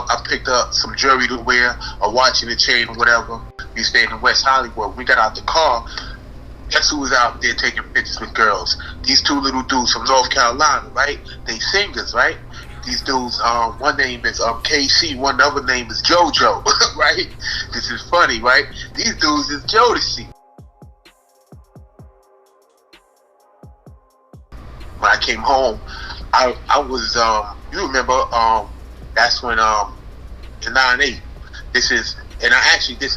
I picked up some jewelry to wear, a watch and a chain or whatever. We stayed in West Hollywood. When we got out the car, guess who was out there taking pictures with girls? These two little dudes from North Carolina, right? They singers, right? These dudes, one name is KC, one other name is JoJo, right? This is funny, right? These dudes is jodeci. When I came home, I was, you remember, that's when, in 9/8, this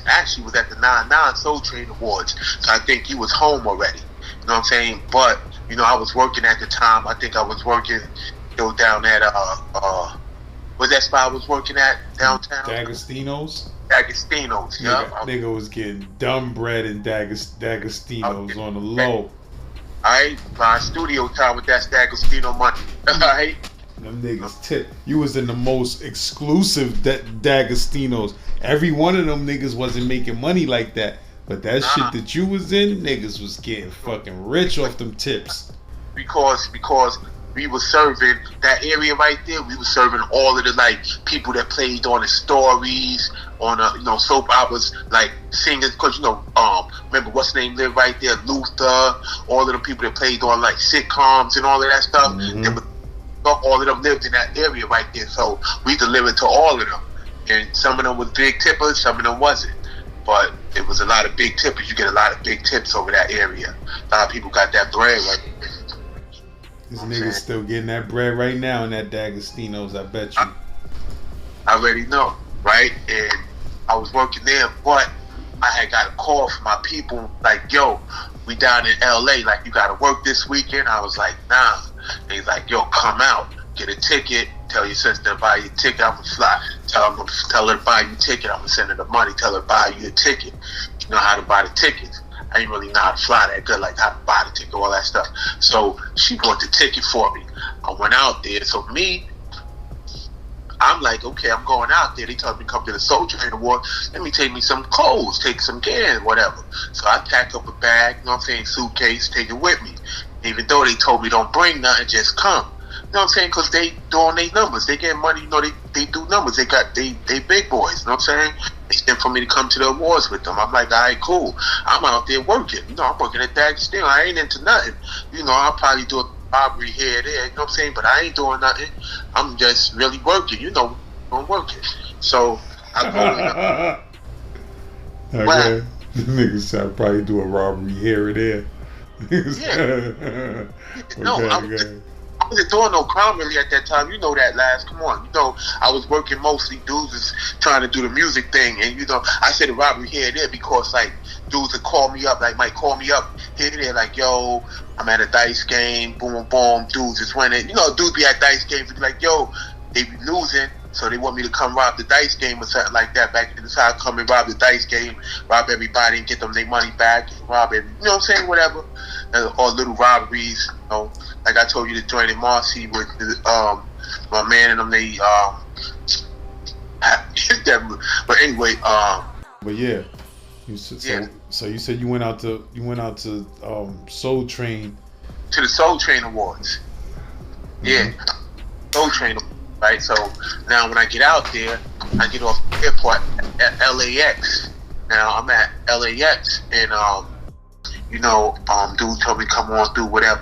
actually was at the 9/9 Soul Train Awards, so I think he was home already, you know what I'm saying? But, you know, I was working at the time. I think I was working, you know, down at, what's that spot I was working at downtown? D'Agostino's? D'Agostino's, yeah. Nigga was getting dumb bread in D'Agostino's on the low. Alright, my studio time with that D'Agostino money. Alright. Them niggas tip. You was in the most exclusive D'Agostino's. Every one of them niggas wasn't making money like that. But that shit that you was in, niggas was getting fucking rich off them tips. Because we were serving that area right there. We were serving all of the like people that played on the stories, on you know, soap operas, like singers. Cause you know, remember what's his name lived right there, Luther. All of the people that played on like sitcoms and all of that stuff. All of them lived in that area right there. So we delivered to all of them, and some of them was big tippers, some of them wasn't. But it was a lot of big tippers. You get a lot of big tips over that area. A lot of people got that bread right there. This nigga's still getting that bread right now in that D'Agostino's, I bet you. I already know, right? And I was working there, but I had got a call from my people like, yo, we down in LA, like, you gotta work this weekend. I was like, nah. And he's like, yo, come out, get a ticket, tell your sister to buy you a ticket, I'm gonna fly. Tell her to buy you a ticket, I'm gonna send her the money, tell her to buy you a ticket. You know how to buy the tickets. I didn't really know how to fly that good, like how to buy the ticket, all that stuff. So she bought the ticket for me. I went out there. So me, I'm like, okay, I'm going out there. They told me to come to the Soul Train Award. Let me take me some clothes, take some gear, whatever. So I pack up a bag, you know what I'm saying, suitcase, take it with me. Even though they told me don't bring nothing, just come. You know what I'm saying? Because they doing their numbers. They get money, you know, they do numbers. They big boys, you know what I'm saying? They sent for me to come to the awards with them. I'm like, all right, cool. I'm out there working. You know, I'm working at D'Agostino. I ain't into nothing. You know, I'll probably do a robbery here and there, you know what I'm saying? But I ain't doing nothing. I'm just really working. You know, I'm working. So I go okay. Niggas said I'll probably do a robbery here and there. Yeah. No, I wasn't doing no crime really at that time. You know that, last. Come on. You know, I was working mostly. Dudes is trying to do the music thing. And, you know, I said a robbery here and there because, like, dudes would call me up, like, might call me up here and there, like, yo, I'm at a dice game, boom, boom, dudes is winning. You know, dudes be at dice games and be like, yo, they be losing, so they want me to come rob the dice game or something like that. Back in the time, come and rob the dice game, rob everybody and get them their money back, rob every, you know what I'm saying, whatever. Or little robberies, you know, like I told you, the joint in Marcy with my man and them, they but anyway, but yeah, so you said you went out to Soul Train, to the Soul Train Awards. Yeah, Soul Train, right? So now when I get out there, I get off the airport at LAX. Now I'm at LAX and you know, dude told me come on through, whatever,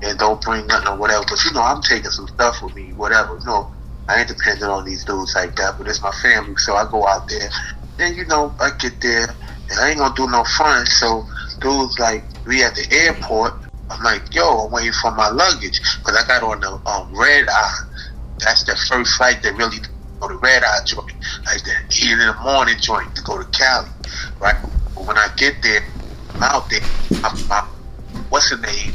and don't bring nothing or whatever. But you know, I'm taking some stuff with me, whatever. You know, I ain't dependent on these dudes like that, but it's my family, so I go out there. Then, you know, I get there, and I ain't gonna do no fun. So dudes like, we at the airport. I'm like, yo, I'm waiting for my luggage, because I got on the red eye. That's the first flight that really, the red eye joint, like the 8 in the morning joint to go to Cali, right? But when I get there, I'm out there, what's the name?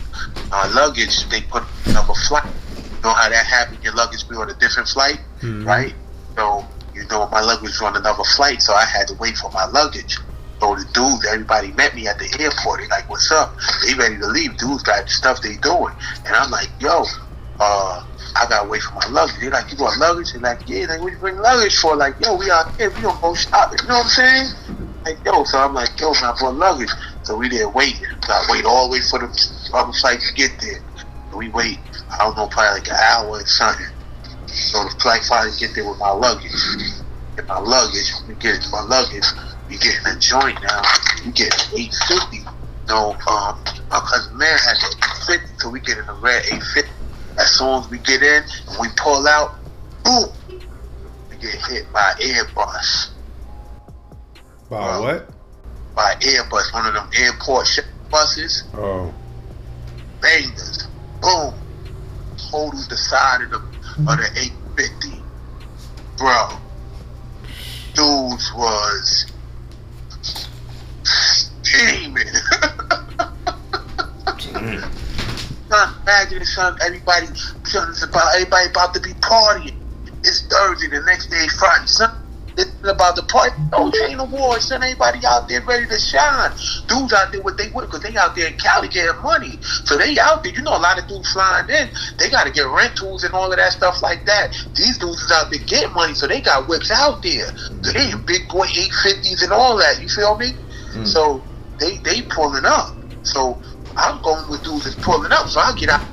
Luggage, they put another flight. You know how that happened? Your luggage be on a different flight, right? So, you know, my luggage was on another flight, so I had to wait for my luggage. So the dudes, everybody met me at the airport. They like, what's up? They ready to leave. Dudes got stuff they doing. And I'm like, yo, I gotta wait for my luggage. They're like, you got luggage? They're like, yeah. Like, what you bring luggage for? Like, yo, we out here. We don't go shopping. You know what I'm saying? Like, yo, so I'm like, yo, man, I brought luggage. So we there waiting. So I wait all the way for the other flight to get there. So we wait, I don't know, probably like an hour or something. So the flight finally get there with my luggage. And my luggage, we get it to my luggage, we get in a joint now. We get 850. No, my cousin man had the 850, so we get in the red 850. As soon as we get in and we pull out, boom, we get hit by an Airbus. By what? By Airbus, one of them airport buses. Oh. Bangers. Boom. Totaled the side of the 850. Bro. Dudes was steaming. Son, imagine son, everybody about to be partying. It's Thursday, the next day Friday. Son, it's about the party. Don't train awards. Son, everybody out there ready to shine. Dudes out there what they would, because they out there in Cali getting money. So they out there. You know, a lot of dudes flying in. They got to get rentals and all of that stuff like that. These dudes is out there getting money, so they got whips out there. So they in big boy 850s and all that. You feel me? So they pulling up. So I'm going with dudes that's pulling up. So I get out.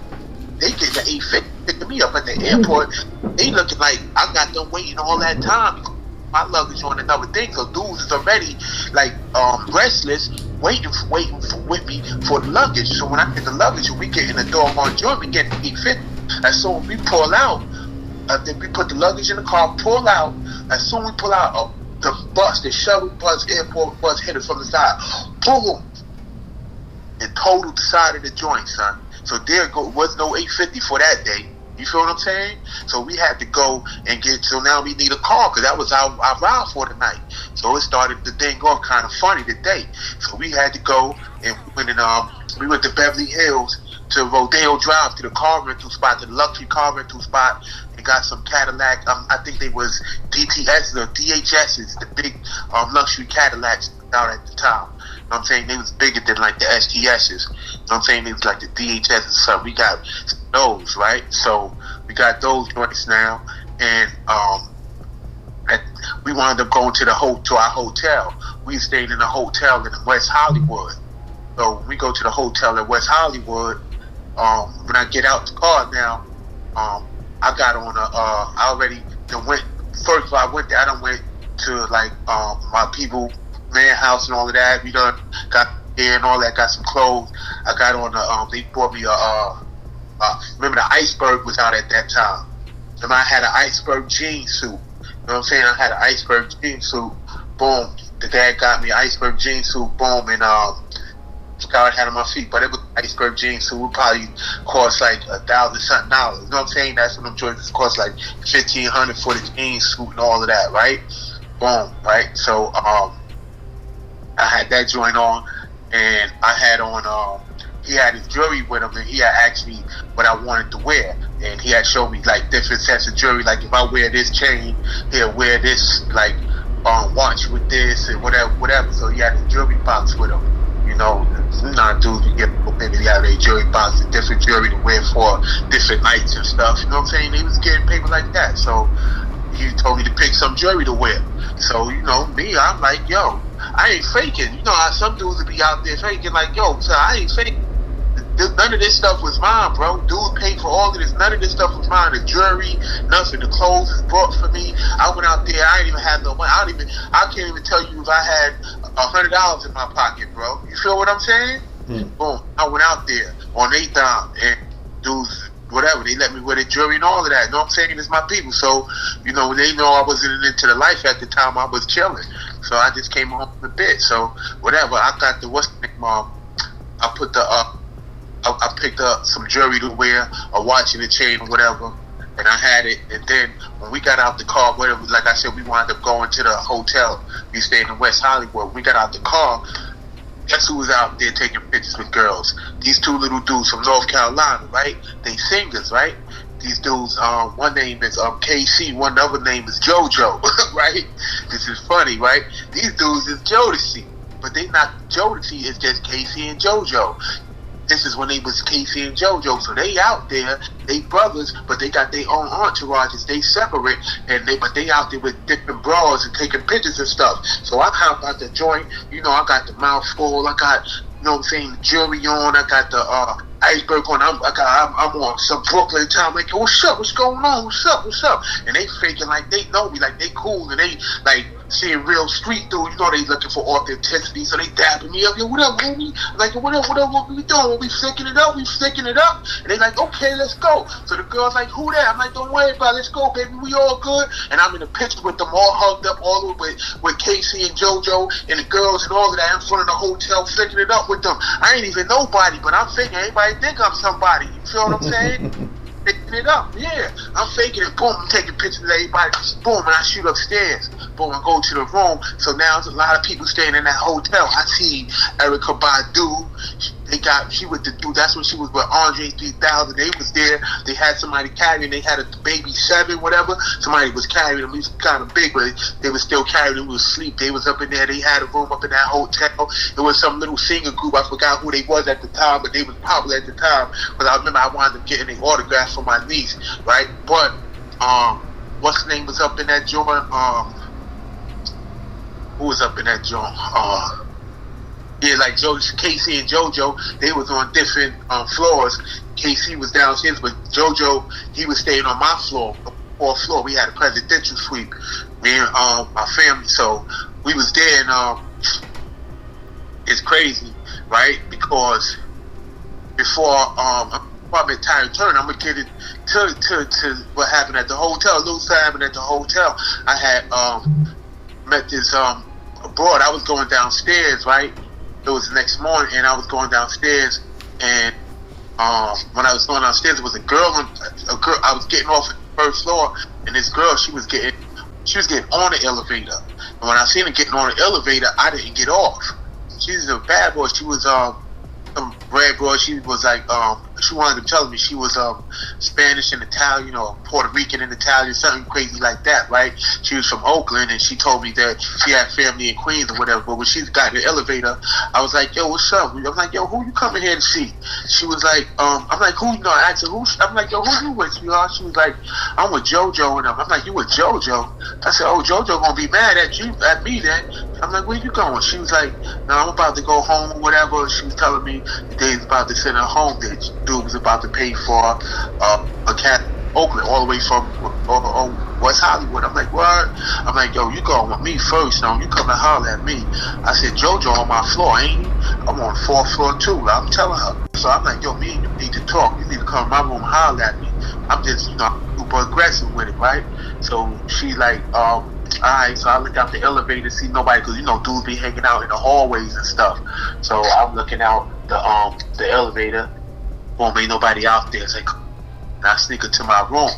They get the 850 picking me up at the airport. They looking like I got them waiting all that time. My luggage on another thing, so dudes is already like restless, waiting with me for the luggage. So when I get the luggage and we get in the doggone joint, we get 850. As soon as we pull out, then we put the luggage in the car, pull out. As soon as we pull out, the bus, the shuttle bus, airport bus hit us from the side. Boom! And totaled the side of the joint, son. So there was no 850 for that day. You feel what I'm saying? So we had to go and so now we need a car, because that was our ride for the night. So it started the thing off kind of funny today. So we had to go and we went to Beverly Hills to Rodeo Drive, to the car rental spot, to the luxury car rental spot, and got some Cadillac. I think they was DTS or DHS's, the big luxury Cadillacs out at the time. You know what I'm saying? They was bigger than like the STS's. You know what I'm saying? They was like the DHS's. So we got those, right? So we got those joints now, and we wound up going to our hotel. We stayed in a hotel in West Hollywood. So we go to the hotel in West Hollywood. When I get out the car now, I got on I already went. First, I went there. I done went to like my people, man house and all of that. We done got there and all that. Got some clothes. I got on they bought me remember the Iceberg was out at that time. And I had an Iceberg jean suit. You know what I'm saying? I had an Iceberg jean suit. Boom. The dad got me an Iceberg jean suit. Boom. And I had on my feet, but it was an Iceberg jean suit. Would probably cost like $1,000 something. You know what I'm saying? That's what them joints cost, like $1,500 for the jean suit and all of that, right? Boom. Right. So I had that joint on, and I had on he had his jewelry with him, and he had asked me what I wanted to wear, and he had showed me like different sets of jewelry. Like if I wear this chain, he'll wear this like watch with this and whatever. So he had a jewelry box with him. You know, dudes you get maybe they have a jewelry box and different jewelry to wear for different nights and stuff. You know what I'm saying? They was getting paper like that. So he told me to pick some jewelry to wear. So you know me, I'm like, yo, I ain't faking. You know how some dudes would be out there faking, like, yo, so I ain't faking. None of this stuff was mine, bro. Dude paid for all of this. None of this stuff was mine. The jewelry, nothing. The clothes is bought for me. I went out there. I didn't even have no money. I can't even tell you if I had $100 in my pocket, bro. You feel what I'm saying? Boom. I went out there on a dime, and dudes, whatever, they let me wear the jewelry and all of that. You know what I'm saying? It's my people. So, you know, they know I wasn't into the life at the time. I was chilling. So I just came home a bit. So whatever. I got the I put the I picked up some jewelry to wear, a watch and a chain or whatever, and I had it. And then when we got out the car, whatever, like I said, we wound up going to the hotel. We stayed in West Hollywood. When we got out the car, guess who was out there taking pictures with girls? These two little dudes from North Carolina, right? They singers, right? These dudes, one name is KC, one other name is JoJo, right? This is funny, right? These dudes is jodeci, but they not jodeci, it's just KC and JoJo. This is when they was Casey and JoJo, so they out there, they brothers, but they got their own entourages. They separate, but they out there with different bras and taking pictures and stuff. So I hop out the joint, you know, I got the mouth full, I got, you know what I'm saying, the jewelry on, I got the iceberg on. I'm on some Brooklyn time. Like, yo, what's up? What's going on? What's up? What's up? And they faking like they know me, like they cool, and they like seeing real street dude. You know they looking for authenticity, so they dabbing me up. Yo, what up, homie? I'm like, what up? What we doing? We flicking it up. And they like, okay, let's go. So the girl's like, who that? I'm like, don't worry about it. Let's go, baby. We all good. And I'm in the picture with them all hugged up, all over with Casey and JoJo and the girls and all of that in front of the hotel, flicking it up with them. I ain't even nobody, but I'm thinking everybody think I'm somebody. You feel what I'm saying? Picking it up, yeah. I'm faking it. Boom, I'm taking pictures of everybody. Boom, and I shoot upstairs. Boom, I go to the room. So now there's a lot of people staying in that hotel. I see Erykah Badu. She with the dude. That's when she was with Andre 3000. They was there. They had somebody carrying. They had a baby 7, whatever. Somebody was carrying them. He was kind of big, but they was still carrying him. He was asleep. They was up in there. They had a room up in that hotel. It was some little singer group. I forgot who they was at the time, but they was popular at the time. But I remember I wound up getting an autograph from my niece, right? But what's the name was up in that joint? Who was up in that joint? Yeah, like Casey and JoJo, they was on different floors. Casey was downstairs, but JoJo, he was staying on my floor, the 4th floor. We had a presidential suite, me and my family. So we was there, and it's crazy, right? Because before I met Tyra Turner, I'm gonna get it to what happened at the hotel. A little something happened at the hotel. I had met this broad. I was going downstairs, right? It was the next morning, and I was going downstairs, and when I was going downstairs, there was a girl. I was getting off at the 1st floor, and this girl, she was getting on the elevator. And when I seen her getting on the elevator, I didn't get off. She's a bad boy. She was some red boy. She was like she wanted to tell me she was Spanish and Italian, or Puerto Rican and Italian, something crazy like that, right? She was from Oakland, and she told me that she had family in Queens or whatever. But when she got in the elevator, I was like, yo, what's up? I'm like, yo, who you coming here to see? She was like, I'm like, who? You know, I asked her, who? I'm like, yo, who you with, sweetheart? She was like, I'm with JoJo and them. I'm like, you with JoJo? I said, oh, JoJo gonna be mad at me then. I'm like, where you going? She was like, no, I'm about to go home or whatever. She was telling me that they was about to send her home. That dude was about to pay for a cat Oakland all the way from West Hollywood. I'm like, what? I'm like, yo, you going with me first, no? You come and holler at me. I said, JoJo on my floor, ain't he? I'm on 4th floor too. I'm telling her. So I'm like, yo, me and you need to talk. You need to come in my room and holler at me. I'm just, super aggressive with it, right? So she like, alright, so I look out the elevator, see nobody, because dudes be hanging out in the hallways and stuff. So I'm looking out the elevator. Boom, ain't nobody out there. It's like, and I sneak her to my room,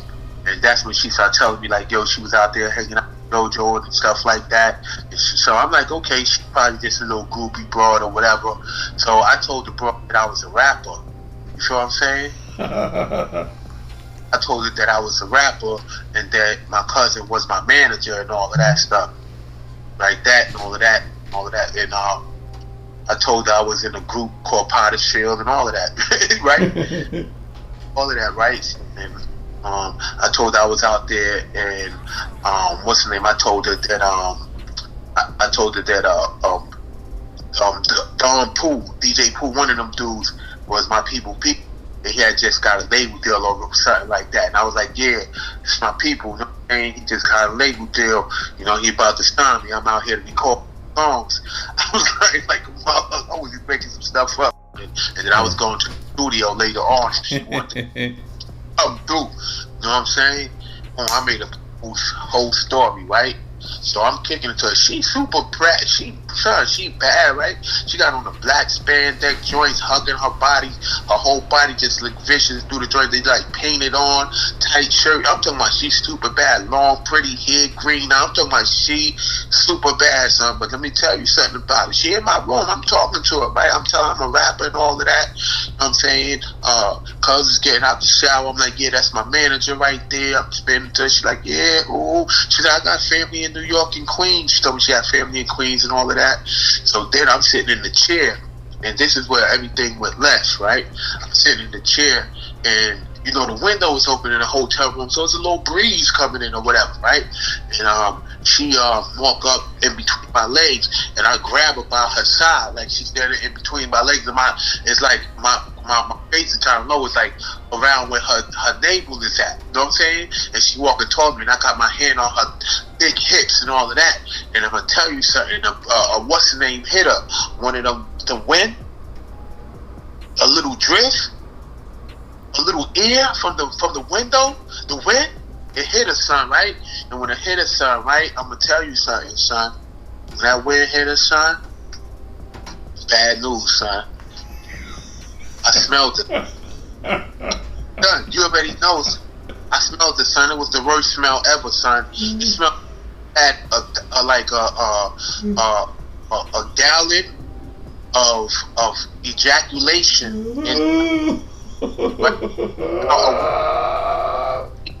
and that's when she started telling me like, yo, she was out there hanging out with JoJo and stuff like that. And so I'm like, okay, she's probably just a little groupie broad or whatever. So I told the broad that I was a rapper. You feel what I'm saying? I told her that I was a rapper and that my cousin was my manager and all of that stuff, like that and all of that. And I told her I was in a group called Pottersfield and all of that, right? All of that, right? And I told her I was out there, and what's the name? I told her that Don Pooh, DJ Pooh, one of them dudes was my people. And he had just got a label deal or something like that. And I was like, yeah, it's my people. You know what I'm saying? He just got a label deal. He about to sign me. I'm out here to record songs. I was like I was just making some stuff up. And then I was going to the studio later on. She wanted to come through. You know what I'm saying? I made a whole story, right? So I'm kicking it to her. She super brat. She bad, right? She got on the black spandex joints, hugging her body. Her whole body just looked vicious through the joint. They like painted on, tight shirt. I'm talking about she super bad, long, pretty hair, green. I'm talking about she super bad, son. But let me tell you something about it. She in my room. I'm talking to her, right? I'm telling her I'm a rapper and all of that. You know what I'm saying? Cuz is getting out the shower. I'm like, yeah, that's my manager right there. I'm spending to her. She's like, yeah, ooh. She said, I got family in New York and Queens. She told me she had family in Queens and all of that. So then I'm sitting in the chair, and this is where everything went left, right? I'm sitting in the chair, and the window was open in the hotel room, so it's a little breeze coming in or whatever, right? And she walk up in between my legs, and I grab her by her side, like she's standing in between my legs, and it's like my my face is kind of low. It's like around where her navel is at. You know what I'm saying? And she walking toward me, and I got my hand on her big hips and all of that. And I'm gonna tell you something. What's the name hit her? One of them, the wind, a little drift, a little air from the window, the wind. It hit her, son, right? And when it hit her, son, right, I'm gonna tell you something, son. When that wind hit her, son, bad news, son. I smelled it. Son, you already know. I smelled it, son. It was the worst smell ever, son. It smelled at a gallon of ejaculation. It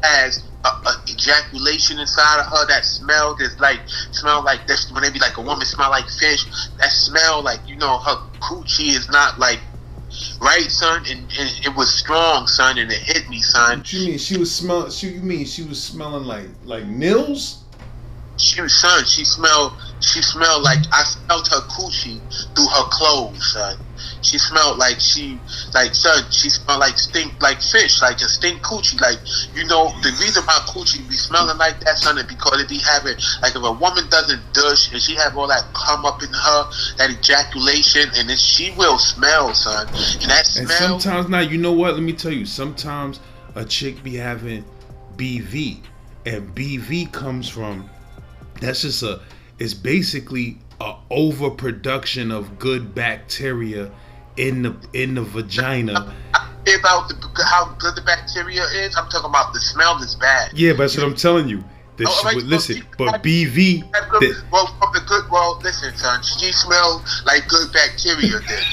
has a ejaculation inside of her that smell like this when they be like a woman smell like fish. That smell like, you know, her coochie is not like right, son, and it was strong, son, and it hit me, son. What you mean she was smelling? She was smelling like nils? She smelled like I smelled her coochie through her clothes, son. She smelled like she smelled like stink, like fish, like just stink coochie. Like, you know, the reason my coochie be smelling like that, son, is because it be having, like, if a woman doesn't douche and she have all that come up in her, that ejaculation, and then she will smell, son. And that smell. And sometimes, now, you know what? Let me tell you. Sometimes a chick be having BV, and BV comes from. That's just it's basically a overproduction of good bacteria in the vagina. About how good the bacteria is, I'm talking about the smell is bad. Yeah, but that's what I'm telling you. Listen, but BV. Listen, son, she smells like good bacteria then.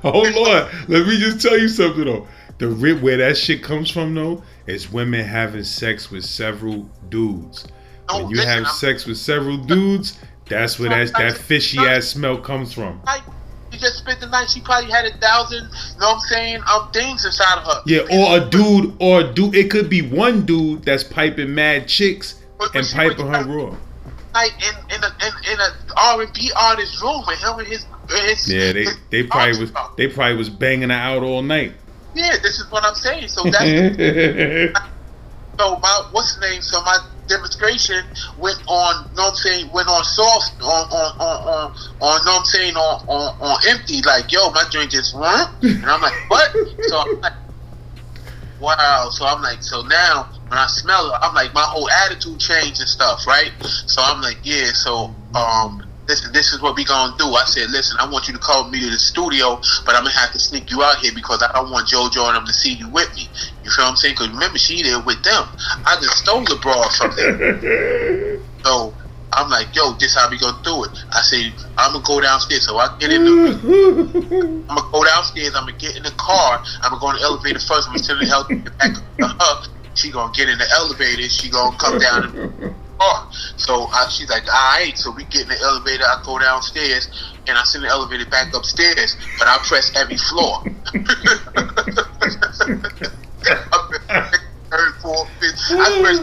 Hold on, let me just tell you something though. The where that shit comes from though is women having sex with several dudes. When you have sex with several dudes, that's where that fishy ass smell comes from. She just spent the night. She probably had 1,000, you know what I'm saying, things inside of her. Yeah, or a dude. It could be one dude that's piping mad chicks and piping her raw. Like in a R&B artist room with him and his yeah, they probably was banging her out all night. Yeah, this is what I'm saying. So that's so what's the name? So my demonstration went on, you know what I'm saying, went on soft, on know what I'm saying, on empty, like, yo, my drink just went, and I'm like, what? So I'm like, wow. So I'm like, so now when I smell it, I'm like, my whole attitude changed and stuff, right? So I'm like, yeah, so this is what we gonna do. I said, listen, I want you to call me to the studio, but I'm gonna have to sneak you out here because I don't want JoJo and them to see you with me. You feel what I'm saying? Because remember, she there with them. I just stole the bra from them. So I'm like, yo, this how we gonna do it. I said, I'm gonna go downstairs. So I get in I'm gonna go downstairs. I'm gonna get in the car. I'm gonna go in the elevator first. I'm gonna send the elevator back to her. She gonna get in the elevator. She gonna come down and so she's like, alright. So we get in the elevator. I go downstairs and I send the elevator back upstairs, but I press every floor. Third, fourth, fifth. I pressed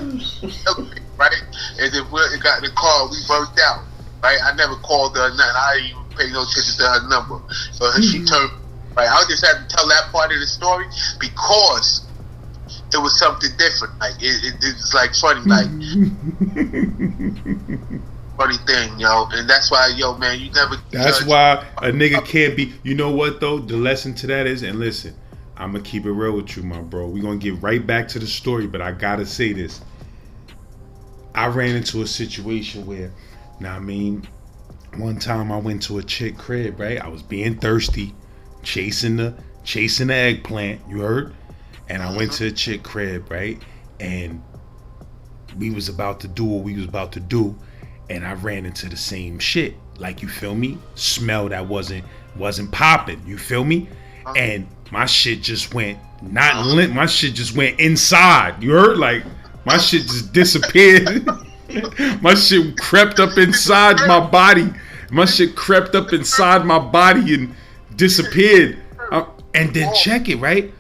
elevator, right? And then we got in the car. We worked out, right? I never called her or nothing. I didn't even pay no attention to her number. So she turned. Right, I just had to tell that part of the story because it was something different. Like it's like funny, like funny thing, yo. And that's why, yo, man, you never. That's why a nigga can't be. You know what though? The lesson to that is, and listen, I'm gonna keep it real with you, my bro. We gonna get right back to the story, but I gotta say this. I ran into a situation where, now I mean, one time I went to a chick crib, right? I was being thirsty, chasing the eggplant. You heard? And I went to a chick crib, right? And we was about to do what we was about to do, and I ran into the same shit. Like, you feel me? Smell that wasn't popping. You feel me? And my shit just went not limp. My shit just went inside. You heard? Like, my shit just disappeared. My shit crept up inside my body. My shit crept up inside my body and disappeared. And then check it, right?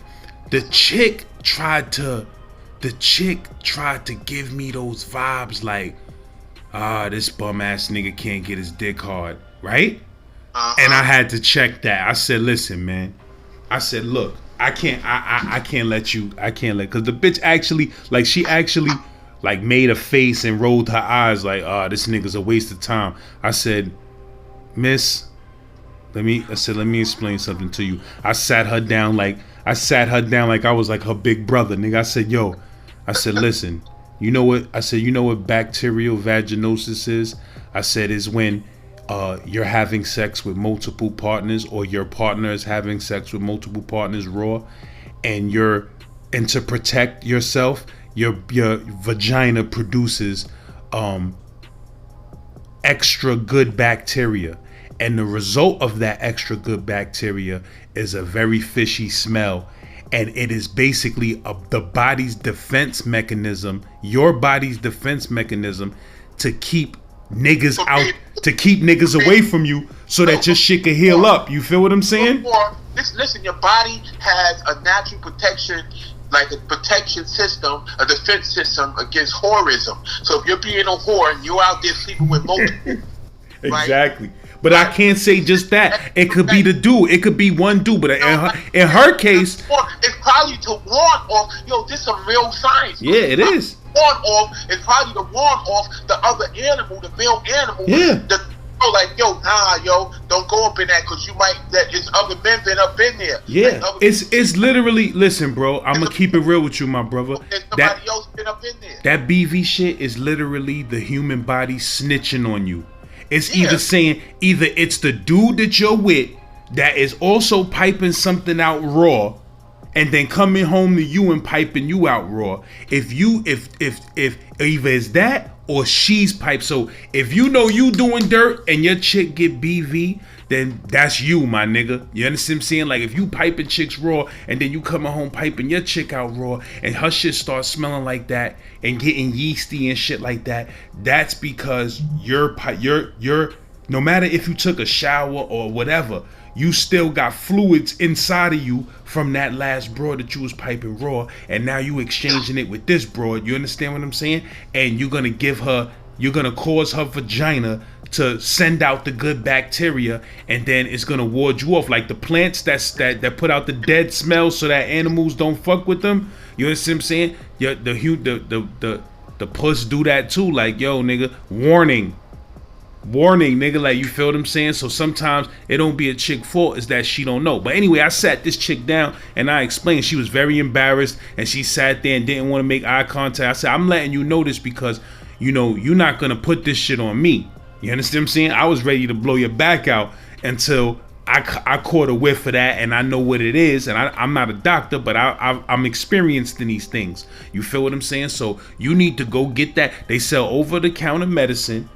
The chick tried to give me those vibes like, this bum ass nigga can't get his dick hard, right? And I had to check that. I said, listen, man. I said, look, I can't let, because the bitch actually, like, she actually, like, made a face and rolled her eyes like, this nigga's a waste of time. I said, miss, let me explain something to you. I sat her down like I was like her big brother, nigga. I said, yo, I said, listen, you know what bacterial vaginosis is? I said, is when you're having sex with multiple partners, or your partner is having sex with multiple partners raw, and to protect yourself, your vagina produces extra good bacteria. And the result of that extra good bacteria is a very fishy smell. And it is basically the body's defense mechanism, your body's defense mechanism, to keep niggas out, to keep niggas away from you, so that your shit can heal up. You feel what I'm saying? Listen, your body has a natural protection, like a protection system, a defense system against whorism. So if you're being a whore and you're out there sleeping with multiple, exactly. Right? But I can't say just that. It could be the dude. It could be one dude. But in her case, it's probably to warn off. Yo, this is some real science. Yeah, it is. Warn off. It's probably to warn off the other animal, the male animal. Yeah. Like, yo, don't go up in that, because you might, there's other men been up in there. Yeah, like it's literally, listen, bro, I'm gonna keep it real with you, my brother. Somebody else been up in there. That BV shit is literally the human body snitching on you. It's either it's the dude that you're with that is also piping something out raw, and then coming home to you and piping you out raw. If either it's that or she's piped. So if you know you doing dirt and your chick get BV, then that's you, my nigga. You understand what I'm saying? Like, if you piping chicks raw and then you coming home piping your chick out raw and her shit starts smelling like that and getting yeasty and shit like that, that's because you're no matter if you took a shower or whatever, you still got fluids inside of you from that last broad that you was piping raw, and now you exchanging it with this broad. You understand what I'm saying? And you're gonna cause her vagina to send out the good bacteria, and then it's gonna ward you off. Like the plants that put out the dead smell so that animals don't fuck with them. You understand what I'm saying? Yeah, the puss do that too. Like, yo, nigga, warning, nigga. Like, you feel what I'm saying? So sometimes it don't be a chick fault, it's that she don't know. But anyway, I sat this chick down and I explained. She was very embarrassed and she sat there and didn't want to make eye contact. I said, I'm letting you know this because, you know, you're not gonna put this shit on me. You understand what I'm saying? I was ready to blow your back out until I caught a whiff of that, and I know what it is. And I'm not a doctor, but I'm experienced in these things. You feel what I'm saying? So you need to go get that. They sell over-the-counter medicine.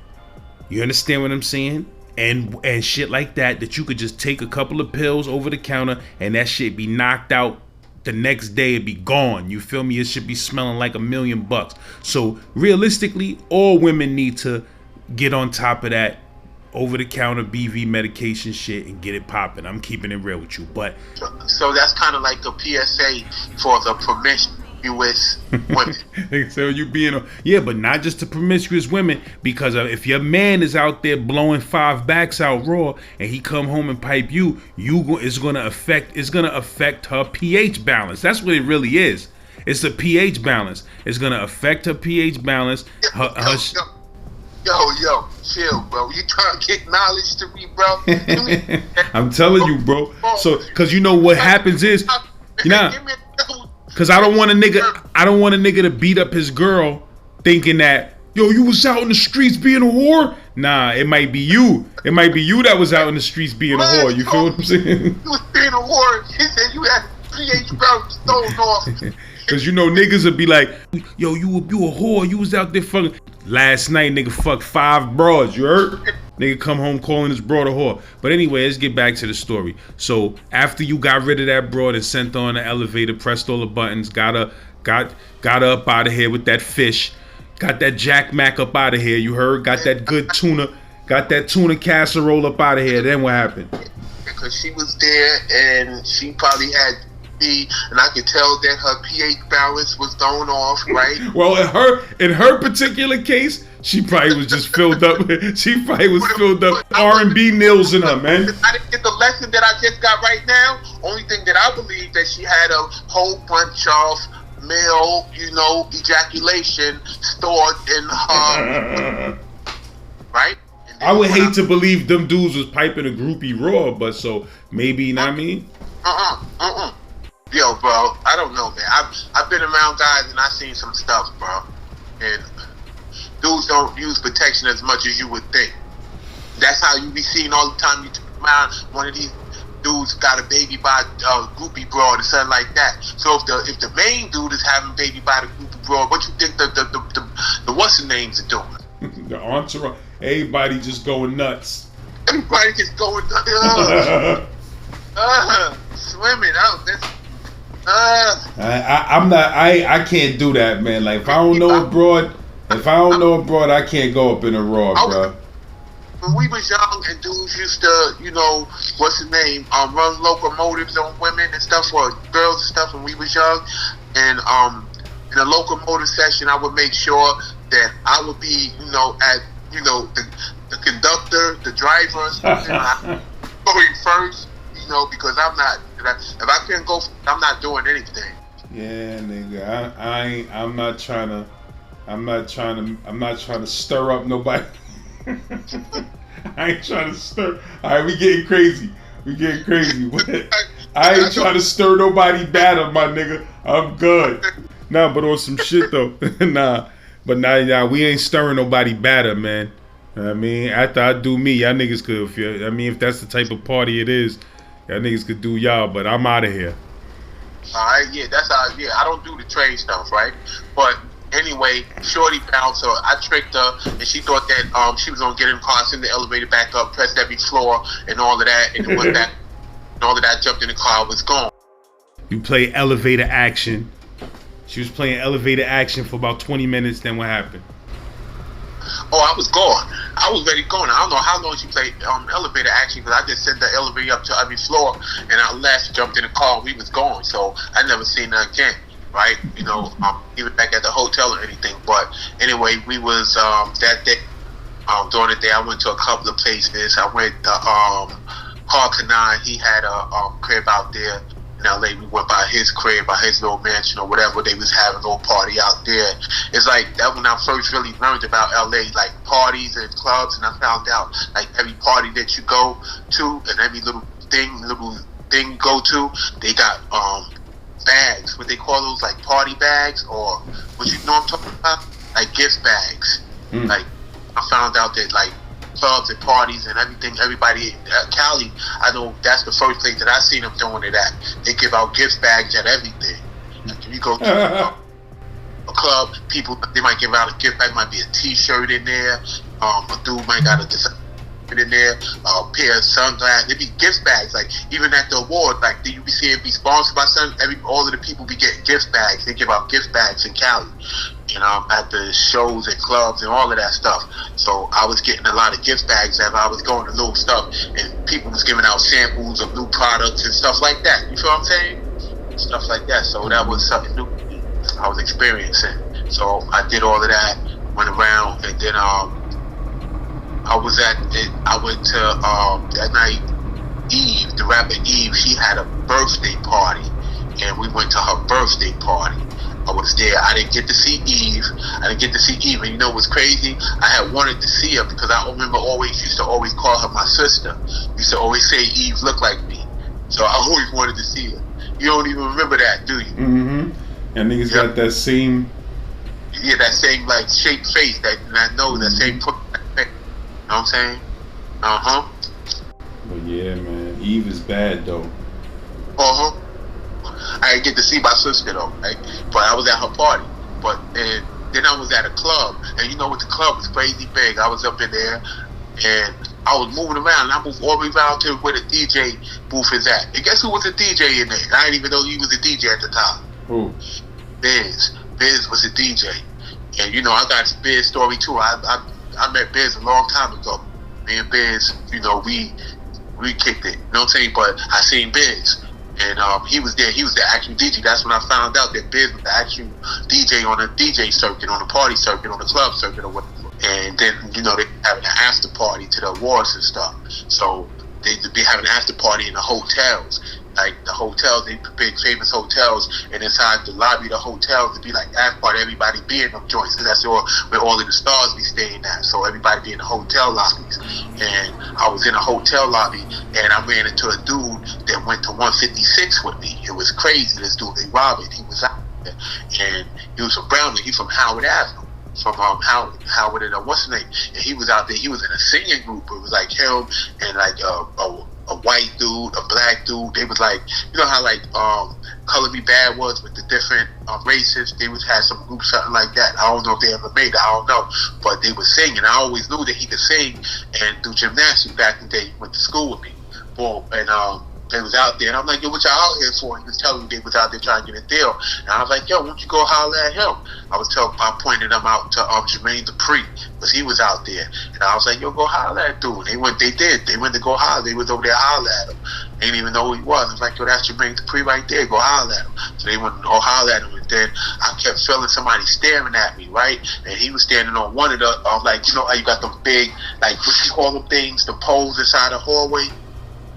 You understand what I'm saying? And shit like that you could just take a couple of pills over the counter and that shit be knocked out. The next day it be gone. You feel me? It should be smelling like $1 million. So realistically, all women need to get on top of that over-the-counter BV medication shit and get it popping. I'm keeping it real with you. But so that's kind of like the PSA for the promiscuous women. So you being but not just the promiscuous women, because if your man is out there blowing 5 backs out raw and he come home and pipe it's gonna affect her pH balance. That's what it really is. It's the pH balance. It's gonna affect her pH balance. Yo, chill, bro. You trying to get knowledge to me, bro? I'm telling you, bro. So, cause you know what happens is, cause I don't want a nigga to beat up his girl thinking that, yo, you was out in the streets being a whore. Nah, it might be you. It might be you that was out in the streets being a whore. You feel what I'm saying? You was being a whore. He said you had pH balance thrown off. Cause you know niggas would be like, yo, you a whore. You was out there fucking. Last night, nigga fucked 5 broads. You heard? Nigga come home calling his broad a whore. But anyway, let's get back to the story. So after you got rid of that broad and sent her on the elevator, pressed all the buttons, got her up out of here with that fish, got that Jack Mac up out of here. You heard? Got that good tuna, got that tuna casserole up out of here. Then what happened? Because she was there and she probably had and I could tell that her pH balance was thrown off, right? Well, in her particular case, she probably was just filled up. She probably was filled up R&B nails in her, man. I didn't get the lesson that I just got right now. Only thing that I believe that she had a whole bunch of male, ejaculation stored in her, right? I would hate to believe them dudes was piping a groupie raw, but so maybe, you know what I mean? Yo, bro, I don't know, man. I've been around guys and I've seen some stuff, bro. And dudes don't use protection as much as you would think. That's how you be seeing all the time. You turn around, one of these dudes got a baby by a groupie broad or something like that. So if the main dude is having baby by the groupie broad, what you think the what's the names are doing? The entourage, everybody just going nuts. Everybody just going nuts. Swimming out. I can't do that, man. Like if I don't know a broad, I can't go up in a raw, bro. When we was young and dudes used to, what's the name, run locomotives on women and stuff, or girls and stuff when we was young, and in a locomotive session, I would make sure that I would be, at, the conductor, the driver, or something. Going first, because I'm not. If I can't go, I'm not doing anything. Yeah, nigga, I'm not trying to stir up nobody. I ain't trying to stir. All right, we getting crazy. I ain't trying to stir nobody batter, my nigga. I'm good. Nah, but on some shit though. Nah, we ain't stirring nobody batter, man. I mean, after I do me, y'all niggas could. If that's the type of party it is, y'all niggas could do y'all. But I'm out of here. All right, yeah, that's how. Yeah, I don't do the trade stuff, right? But anyway, shorty bounced, so I tricked her, and she thought that she was gonna get in the car, send the elevator back up, pressed every floor, and all of that, and it went back, and all of that, jumped in the car, was gone. You play elevator action. She was playing elevator action for about 20 minutes. Then what happened? Oh, I was gone. I was ready going. I don't know how long she played elevator action, because I just sent the elevator up to every floor, and I left, jumped in the car, and we was gone. So I never seen her again. Right, even back at the hotel or anything. But anyway, we was that day. During the day, I went to a couple of places. I went to Harkanan. He had a crib out there in LA. We went by his crib, by his little mansion or whatever. They was having a little party out there. It's like that when I first really learned about LA, like parties and clubs, and I found out like every party that you go to and every little thing you go to, they got bags, what they call those, like party bags, or what I'm talking about, like gift bags. Like I found out that like clubs and parties and everything, everybody Cali, I know that's the first place that I seen them doing it at. They give out gift bags at everything. Like if you go to a club, people, they might give out a gift bag, might be a t-shirt in there, a dude might got a design in there, a pair of sunglasses. They be gift bags. Like even at the award, like you be seeing be sponsored by all of the people be getting gift bags. They give out gift bags in Cali, at the shows and clubs and all of that stuff. So I was getting a lot of gift bags as I was going to little stuff, and people was giving out samples of new products and stuff like that. You feel what I'm saying? Stuff like that. So that was something new I was experiencing. So I did all of that, went around, and then I went to that night, Eve, the rapper Eve, she had a birthday party, and we went to her birthday party. I was there. I didn't get to see Eve. And you know what's crazy? I had wanted to see her because I remember used to always call her my sister. Used to always say Eve looked like me. So I always wanted to see her. You don't even remember that, do you? Mm-hmm. And niggas got that same... Yeah, that same like shaped face, that nose, that same... You know what I'm saying? Uh-huh. But yeah, man. Eve is bad, though. Uh-huh. I didn't get to see my sister, though. Right? But I was at her party. And then I was at a club. And you know what? The club was crazy big. I was up in there. And I was moving around. And I moved all the way around to where the DJ booth is at. And guess who was a DJ in there? I didn't even know he was a DJ at the time. Who? Biz. Biz was a DJ. And, I got a Biz story, too. I met Biz a long time ago. Me and Biz, we kicked it. You know what I'm saying? But I seen Biz. And he was there. He was the actual DJ. That's when I found out that Biz was the actual DJ on the DJ circuit, on the party circuit, on the club circuit, or whatever. And then, you know, they having an after party to the awards and stuff. So they'd be having an after party in the hotels. Like the hotels, they big famous hotels, and inside the lobby of the hotels, it'd be like after party, everybody be in them joints, because that's where all of the stars be staying at. So everybody be in the hotel lobbies. And I was in a hotel lobby, and I ran into a dude that went to 156 with me. It was crazy. This dude, they Robert, he was out there, and he was from Brownlee. He from Howard Avenue. From Howard and what's his name? And he was out there. He was in a singing group. It was like him and like a white dude, a black dude. They was like, you know how like Color Me Bad was with the different races. They was had some group, something like that. I don't know if they ever made it. I don't know, but they was singing. I always knew that he could sing and do gymnastics back in the day. He went to school with me. Boom, and they was out there, and I'm like, yo, what y'all out here for? He was telling me they was out there trying to get a deal, and I was like, yo, why don't you go holler at him? I pointed them out to Jermaine Dupri, because he was out there, and I was like, yo, go holler at dude. They went to go holler. They was over there holler at him. They didn't even know who he was. I was like, yo, that's Jermaine Dupri right there. Go holler at him. So they went to go holler at him, and then I kept feeling somebody staring at me, right? And he was standing on one of the like, you know how you got them big, like, what you call them things, the poles inside the hallway.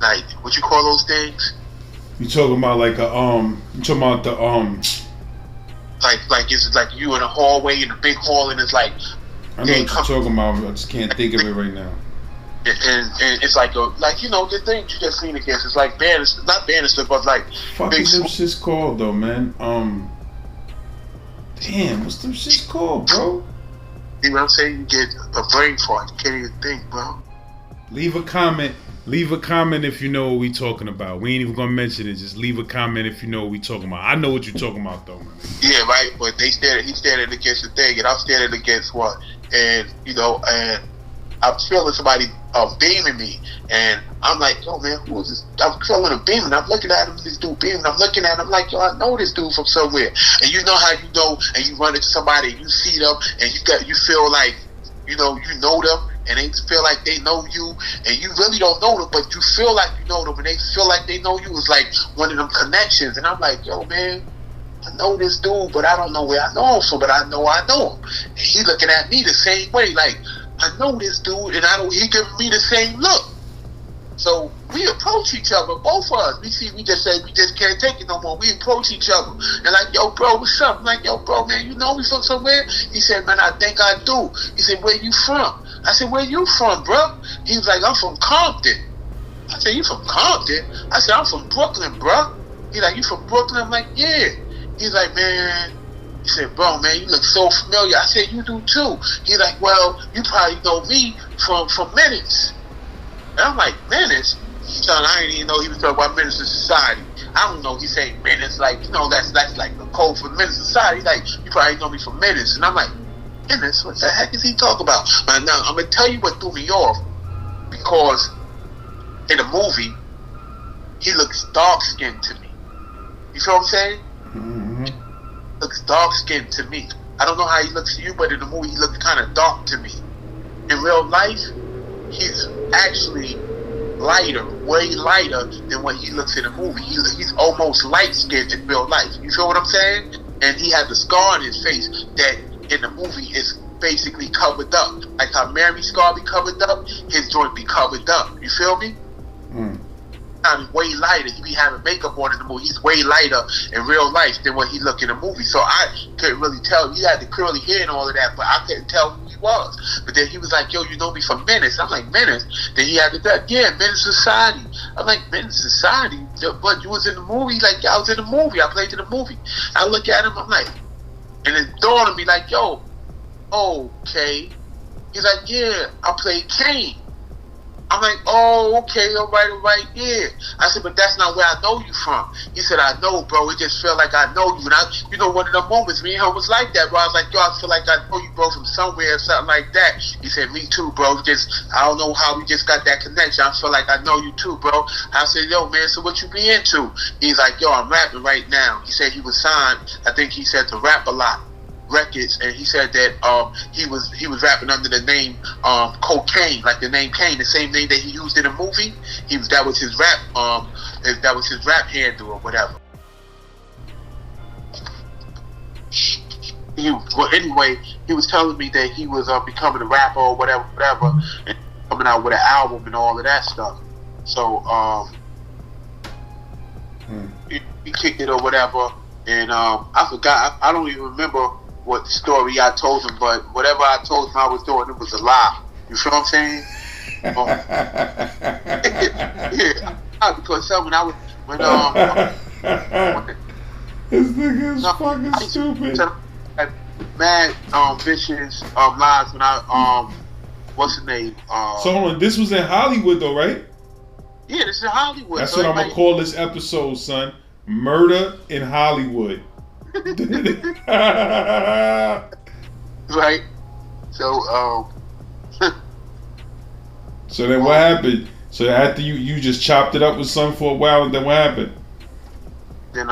Like, what you call those things? You talking about like you talking about the like it's like you in a hallway in a big hall, and it's like I know what you're talking about. I just can't think of it right now. And it's like you know, the thing you just lean against. It's like banister, not banister, but like fuck is them shit's called though, man? Damn, what's them shit's called, bro? You know what I'm saying? You get a brain fart. You can't even think, bro. Leave a comment if you know what we talking about. We ain't even gonna mention it. Just leave a comment if you know what we talking about. I know what you're talking about though, man. Yeah, right. But he standing against the thing, and I'm standing against one. And you know, and I'm feeling somebody beaming me, and I'm like, yo, man, who is this? I'm feeling a beaming. I'm looking at him, this dude beaming. I'm looking at him like, yo, I know this dude from somewhere. And you know how you know, and you run into somebody, and you see them, and you feel like, you know them. And they feel like they know you, and you really don't know them, but you feel like you know them, and they feel like they know you. It's like one of them connections. And I'm like, yo, man, I know this dude, but I don't know where I know him from, but I know him. And he looking at me the same way, like, I know this dude, and he giving me the same look. So we approach each other, both of us. We just can't take it no more. We approach each other. And like, yo, bro, what's up? I'm like, yo, bro, man, you know me from somewhere? He said, man, I think I do. He said, where you from? I said, where you from, bro? He was like, I'm from Compton. I said, you from Compton? I said, I'm from Brooklyn, bro. He like, you from Brooklyn? I'm like, yeah. He's like, man. He said, bro, man, you look so familiar. I said, you do too. He's like, well, you probably know me from Menace. And I'm like, Menace? Son, I didn't even know he was talking about Menace in Society. I don't know. He said Menace, like, you know, that's like the code for Menace Society. He's like, you probably know me from Menace. And I'm like, Menace? What the heck is he talking about? But now, I'm going to tell you what threw me off. Because in the movie, he looks dark-skinned to me. You feel what I'm saying? Mm-hmm. Looks dark-skinned to me. I don't know how he looks to you, but in the movie, he looks kind of dark to me. In real life, he's actually lighter, way lighter than what he looks in the movie. He's almost light-skinned in real life. You feel what I'm saying? And he has a scar on his face that in the movie is basically covered up. Like how Mary's scar be covered up, his joint be covered up. You feel me? Mm. I'm way lighter. He be having makeup on in the movie. He's way lighter in real life than what he look in the movie. So I couldn't really tell. He had the curly hair and all of that, but I couldn't tell who he was. But then he was like, yo, you know me from Menace. I'm like, Menace? Then he had to tell, yeah, Menace Society. I'm like, Menace Society? But you was in the movie? Like, I was in the movie. I played in the movie. I look at him, I'm like, and it dawned on me like, yo, okay. He's like, yeah, I played Kane. I'm like, oh, okay, all right, yeah. I said, but that's not where I know you from. He said, I know, bro. It just felt like I know you. And you know, one of the moments, me and him was like that, bro. I was like, yo, I feel like I know you, bro, from somewhere or something like that. He said, me too, bro. I don't know how we just got that connection. I feel like I know you too, bro. I said, yo, man, so what you be into? He's like, yo, I'm rapping right now. He said he was signed, I think he said, to rap a lot. records, and he said that he was rapping under the name Cocaine, like the name Kane, the same name that he used in a movie. That was his rap handle or whatever. Anyway, he was telling me that he was becoming a rapper or whatever, and coming out with an album and all of that stuff. So he kicked it or whatever, and I forgot. I don't even remember what story I told him, but whatever I told him I was doing, it was a lie. You feel what I'm saying? Yeah, because this nigga is fucking stupid. Mad vicious lies when I what's the name? So hold on, this was in Hollywood though, right? Yeah, this is Hollywood. That's what I'm gonna call this episode, son. Murder in Hollywood. Right. So so then what happened? So after you just chopped it up with son for a while, and then what happened? Then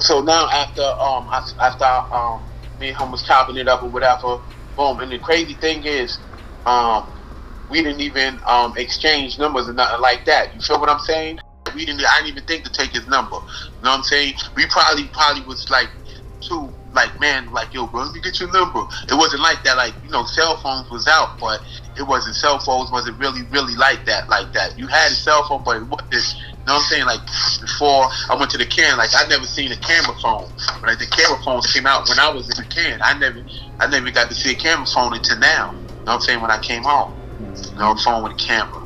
so now after me and him was chopping it up or whatever, boom. And the crazy thing is, we didn't even exchange numbers or nothing like that. You feel what I'm saying? I didn't even think to take his number. You know what I'm saying? We probably was like too man, yo, bro, let me get your number. It wasn't like that. Like, cell phones was out, but it wasn't. Cell phones wasn't really like that. You had a cell phone, but it wasn't. You know what I'm saying? Like, before I went to the can, like, I never seen a camera phone. But like, the camera phones came out when I was in the can. I never got to see a camera phone until now. You know what I'm saying? When I came home, phone with a camera.